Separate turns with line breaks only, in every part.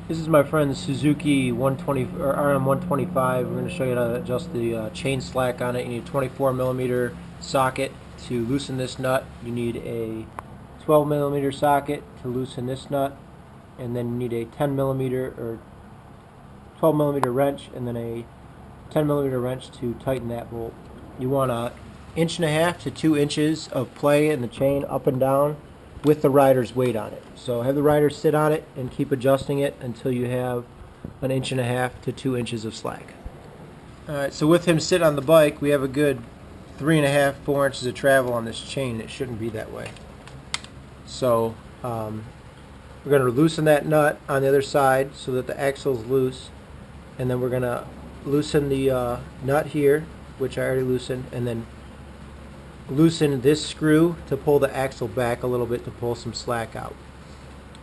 This is my friend's Suzuki 120 or rm125. We're going to show you how to adjust the chain slack on it. You need a 24 millimeter socket to loosen this nut. You need a 12 millimeter socket to loosen this nut, and then you need a 10 millimeter or 12 millimeter wrench, and then a 10 millimeter wrench to tighten that bolt. You want a 1.5 to 2 inches of play in the chain up and down with the rider's weight on it. So have the rider sit on it and keep adjusting it until you have an 1.5 to 2 inches of slack. Alright, so with him sit on the bike, we have a good 3.5, 4 inches of travel on this chain. It shouldn't be that way. So we're going to loosen that nut on the other side so that the axle is loose, and then we're going to loosen the nut here, which I already loosened, and then loosen this screw to pull the axle back a little bit to pull some slack out.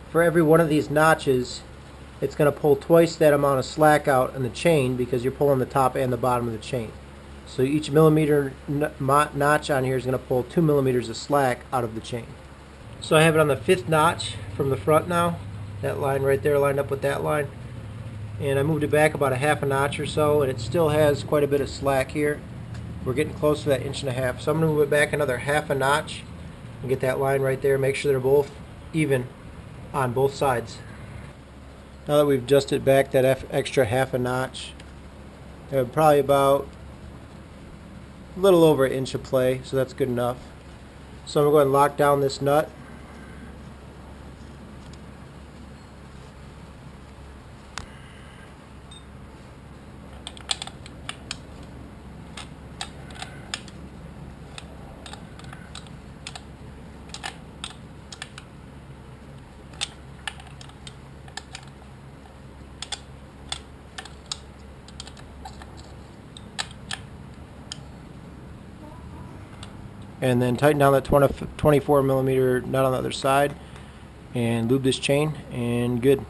For every one of these notches, it's going to pull twice that amount of slack out in the chain because you're pulling the top and the bottom of the chain. So each millimeter notch on here is going to pull 2 millimeters of slack out of the chain. So I have it on the 5th notch from the front now. That line right there lined up with that line. And I moved it back about a 1/2 notch or so, and it still has quite a bit of slack here. We're getting close to that 1.5 inches. So I'm going to move it back another 1/2 notch and get that line right there. Make sure they're both even on both sides. Now that we've adjusted back that extra 1/2 notch, probably about a little over 1 inch of play, so that's good enough. So I'm going to go ahead and lock down this nut. And then tighten down that 24 millimeter nut on the other side and lube this chain, and good.